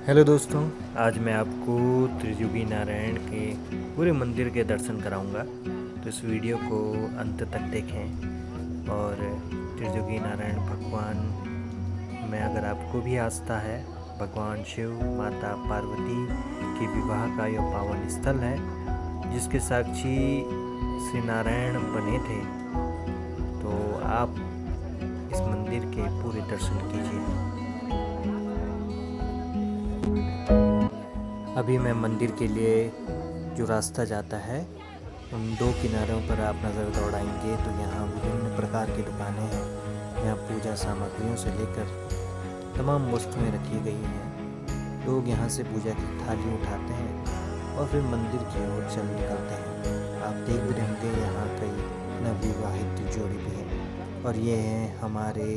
Hello दोस्तों, आज मैं आपको त्रिजुगी नारायण के पूरे मंदिर के दर्शन कराऊंगा। तो इस वीडियो को अंत तक देखें। और त्रिजुगी नारायण भगवान में अगर आपको भी आस्था है, भगवान शिव माता पार्वती के विवाह का यह पावन स्थल है, जिसके साक्षी श्री नारायण बने थे। तो आप इस मंदिर के पूरे दर्शन कीजिए। अभी मैं मंदिर के लिए जो रास्ता जाता है, उन दो किनारों पर आप नज़र दौड़ाएंगे तो यहाँ विभिन्न प्रकार की दुकानें हैं। यहाँ पूजा सामग्रियों से लेकर तमाम वस्तुएं रखी गई हैं। लोग यहाँ से पूजा की थाली उठाते हैं और फिर मंदिर की ओर चल निकलते हैं। आप देख भी रहेंगे यहाँ कई नवविवाहित जोड़ी भी हैं। और ये हैं हमारे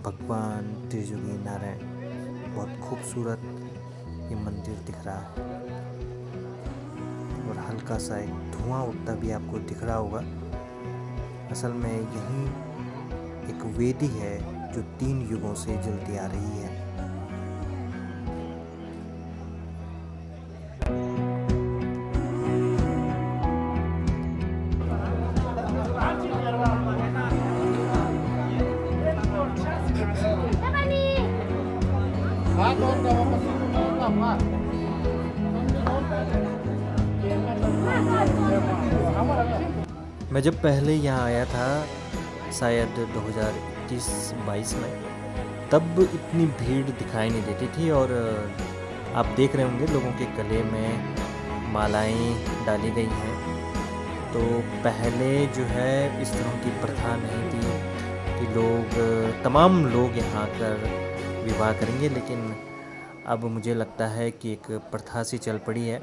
भगवान त्रिजुगी नारायण। बहुत खूबसूरत ये मंदिर दिख रहा है और हल्का सा एक धुआं उठता भी आपको दिख रहा होगा। असल में यही एक वेदी है जो 3 युगों से जलती आ रही है। मैं जब पहले यहाँ आया था, शायद 2021-22 में, तब इतनी भीड़ दिखाई नहीं देती थी। और आप देख रहे होंगे लोगों के गले में मालाएं डाली गई हैं। तो पहले जो है इस तरह की प्रथा नहीं थी कि तमाम लोग यहाँ आकर विवाह करेंगे, लेकिन अब मुझे लगता है कि एक प्रथा सी चल पड़ी है।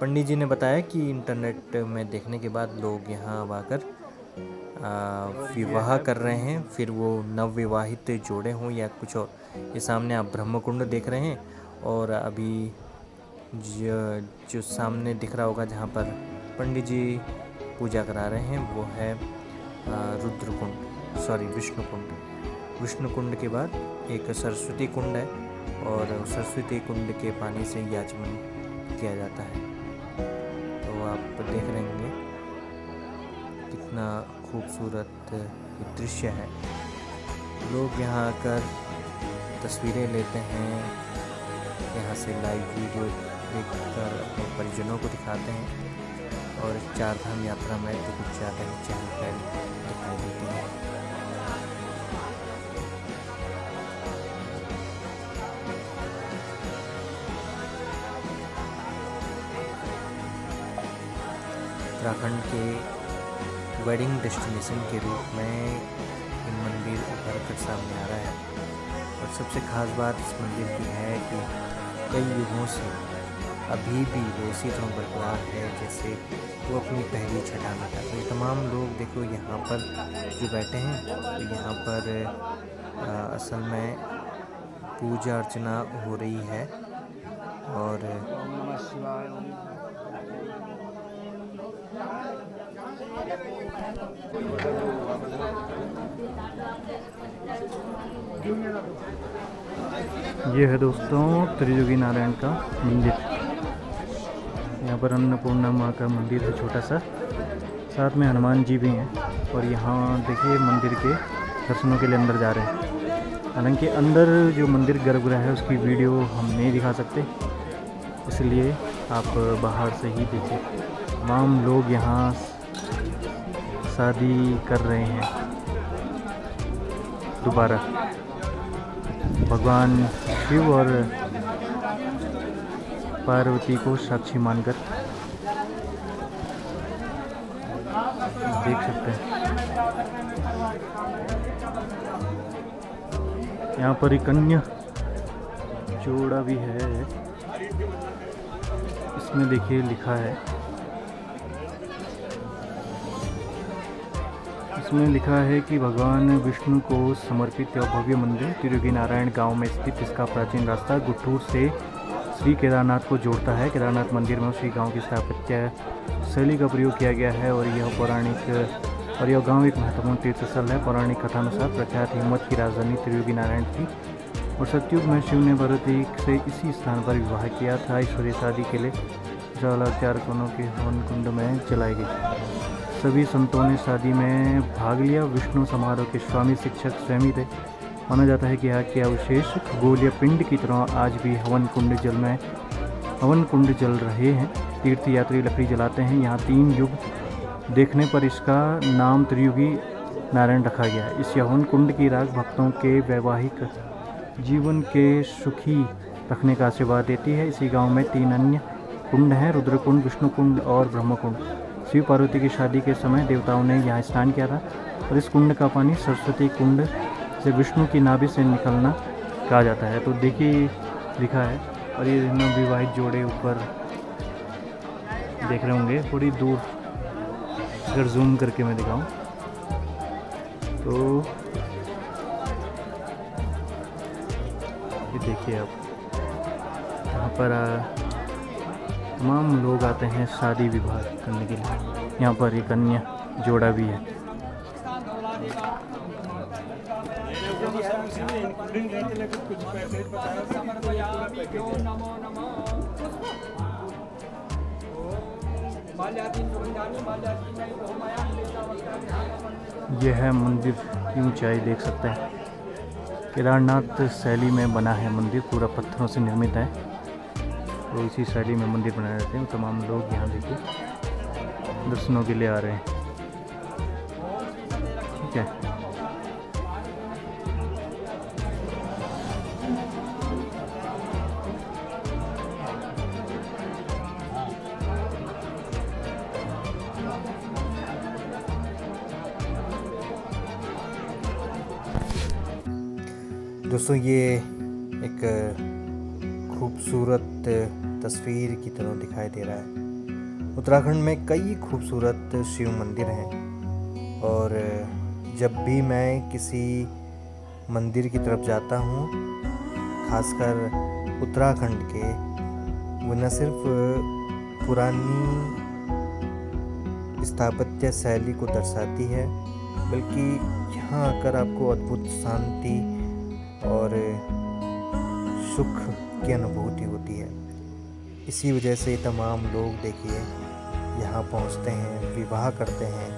पंडित जी ने बताया कि इंटरनेट में देखने के बाद लोग यहाँ आकर विवाह कर रहे हैं, फिर वो नवविवाहित जोड़े हों या कुछ और। ये सामने आप ब्रह्मकुंड देख रहे हैं, और अभी जो सामने दिख रहा होगा जहाँ पर पंडित जी पूजा करा रहे हैं, वो है विष्णु कुंड के बाद एक सरस्वती कुंड है, और सरस्वती कुंड के पानी से याचमन किया जाता है। तो आप देख रहे होंगे कितना खूबसूरत ये दृश्य है। लोग यहाँ आकर तस्वीरें लेते हैं, यहाँ से लाइव वीडियो देखकर अपने परिजनों को दिखाते हैं। और चारधाम यात्रा में तो कुछ ज़्यादा ही चहल पहल दिखाई देती है। उत्तराखंड के वेडिंग डेस्टिनेशन के रूप में ये मंदिर उभर कर सामने आ रहा है। और सबसे ख़ास बात इस मंदिर की है कि कई युगों से अभी भी वो इसी तरह बरकरार है जैसे वो अपनी पहली छठा में था। तो ये तमाम लोग देखो यहाँ पर जो बैठे हैं, तो यहाँ पर असल में पूजा अर्चना हो रही है। और ये है दोस्तों त्रिजुगी नारायण का मंदिर। यहाँ पर अन्नपूर्णा माँ का मंदिर है छोटा सा, साथ में हनुमान जी भी हैं। और यहाँ देखिए मंदिर के दर्शनों के लिए अंदर जा रहे हैं। हालांकि अंदर जो मंदिर गर्भगृह है उसकी वीडियो हम नहीं दिखा सकते, इसलिए आप बाहर से ही देखिए। तमाम लोग यहाँ शादी कर रहे हैं दोबारा, भगवान शिव और पार्वती को साक्षी मानकर। देख सकते हैं यहाँ पर एक कन्या जोड़ा भी है। इसमें देखिए लिखा है, इसमें लिखा है कि भगवान विष्णु को समर्पित यह भव्य मंदिर त्रिजुगी नारायण गांव में स्थित। इसका प्राचीन रास्ता गुट्टूर से श्री केदारनाथ को जोड़ता है। केदारनाथ मंदिर में उसी गांव की स्थापत्य शैली का प्रयोग किया गया है। और यह गांव एक महत्वपूर्ण तीर्थ स्थल है। पौराणिक कथानुसार प्रख्यात हिम्मत की राजधानी त्रिजुगी नारायण थी। और सतयुग में शिव ने पार्वती से इसी स्थान पर विवाह किया था। ईश्वरीय शादी के लिए ज्वाला 4 कोनों के हवन कुंड में जलाई गई। सभी संतों ने शादी में भाग लिया। विष्णु समारोह के स्वामी शिक्षक स्वयं ही थे। माना जाता है कि यहाँ के अवशेष खगोलीय पिंड की तरह आज भी हवन कुंड जल रहे हैं। तीर्थ यात्री लकड़ी जलाते हैं। यहाँ 3 युग देखने पर इसका नाम त्रियुगी नारायण रखा गया है। इस हवन कुंड की राख भक्तों के वैवाहिक जीवन के सुखी रखने का आशीर्वाद देती है। इसी गांव में 3 अन्य कुंड हैं, रुद्र कुंड, विष्णु कुंड और ब्रह्म कुंड। शिव पार्वती की शादी के समय देवताओं ने यहाँ स्नान किया था और इस कुंड का पानी सरस्वती कुंड से विष्णु की नाभि से निकलना कहा जाता है। तो देखिए लिखा है। और ये नवविवाहित जोड़े ऊपर देख रहे होंगे थोड़ी दूर, अगर जूम करके मैं दिखाऊं तो ये देखिए आप, यहाँ पर तमाम लोग आते हैं शादी विवाह करने के लिए। यहाँ पर एक अन्य जोड़ा भी है। यह है मंदिर की ऊंचाई, देख सकते हैं। केदारनाथ शैली में बना है मंदिर, पूरा पत्थरों से निर्मित है। तो इसी शैली में मंदिर बनाए जाते हैं। तमाम लोग यहाँ देखिए दर्शनों के लिए आ रहे हैं। ठीक है। दोस्तों ये एक खूबसूरत तस्वीर की तरह दिखाई दे रहा है। उत्तराखंड में कई खूबसूरत शिव मंदिर हैं और जब भी मैं किसी मंदिर की तरफ जाता हूँ, खासकर उत्तराखंड के, वो न सिर्फ पुरानी स्थापत्य शैली को दर्शाती है, बल्कि यहाँ आकर आपको अद्भुत शांति और सुख की अनुभूति होती है। इसी वजह से तमाम लोग देखिए यहाँ पहुँचते हैं, विवाह करते हैं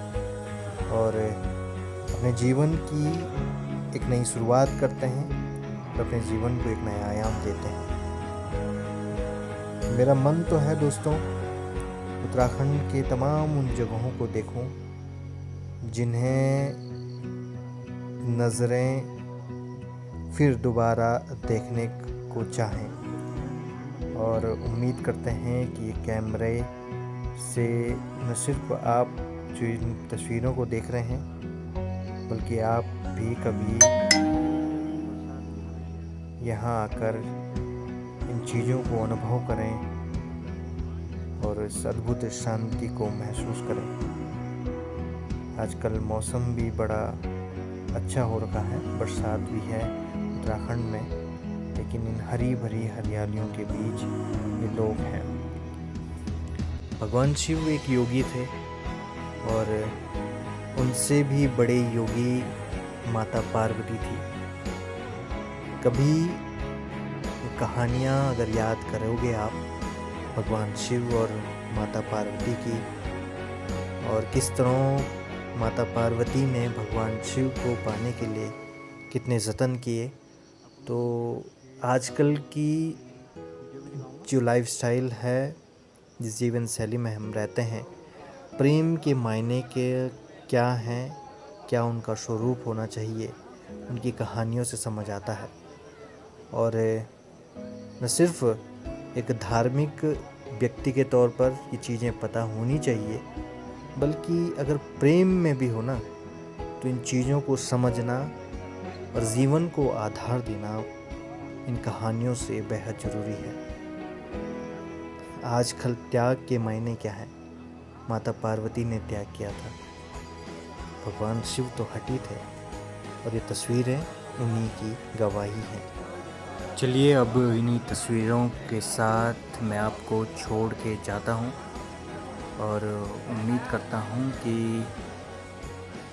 और अपने जीवन की एक नई शुरुआत करते हैं और अपने जीवन को एक नया आयाम देते हैं। मेरा मन तो है दोस्तों, उत्तराखंड के तमाम उन जगहों को देखूं जिन्हें नज़रें फिर दोबारा देखने को चाहें, और उम्मीद करते हैं कि कैमरे से न सिर्फ आप जो इन तस्वीरों को देख रहे हैं, बल्कि आप भी कभी यहाँ आकर इन चीज़ों को अनुभव करें और इस अद्भुत शांति को महसूस करें। आजकल मौसम भी बड़ा अच्छा हो रखा है, बरसात भी है उत्तराखंड में, लेकिन इन हरी भरी हरियालियों के बीच ये लोग हैं। भगवान शिव एक योगी थे और उनसे भी बड़े योगी माता पार्वती थी। कभी कहानियाँ अगर याद करोगे आप भगवान शिव और माता पार्वती की, और किस तरह माता पार्वती ने भगवान शिव को पाने के लिए कितने जतन किए, तो आजकल की जो लाइफस्टाइल है, जिस जीवन शैली में हम रहते हैं, प्रेम के मायने के क्या हैं, क्या उनका स्वरूप होना चाहिए, उनकी कहानियों से समझ आता है। और न सिर्फ एक धार्मिक व्यक्ति के तौर पर ये चीज़ें पता होनी चाहिए, बल्कि अगर प्रेम में भी हो ना, तो इन चीज़ों को समझना और जीवन को आधार देना इन कहानियों से बेहद ज़रूरी है। आजकल त्याग के मायने क्या है? माता पार्वती ने त्याग किया था, भगवान शिव तो हटी थे, और ये तस्वीरें उन्हीं की गवाही हैं। चलिए अब इन्हीं तस्वीरों के साथ मैं आपको छोड़ के जाता हूँ, और उम्मीद करता हूँ कि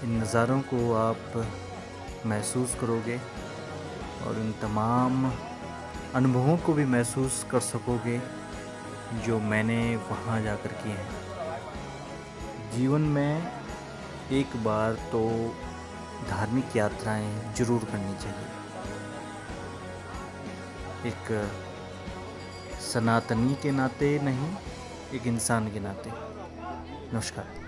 इन नज़ारों को आप महसूस करोगे और उन तमाम अनुभवों को भी महसूस कर सकोगे जो मैंने वहाँ जाकर किए हैं। जीवन में एक बार तो धार्मिक यात्राएं जरूर करनी चाहिए, एक सनातनी के नाते नहीं, एक इंसान के नाते। नमस्कार।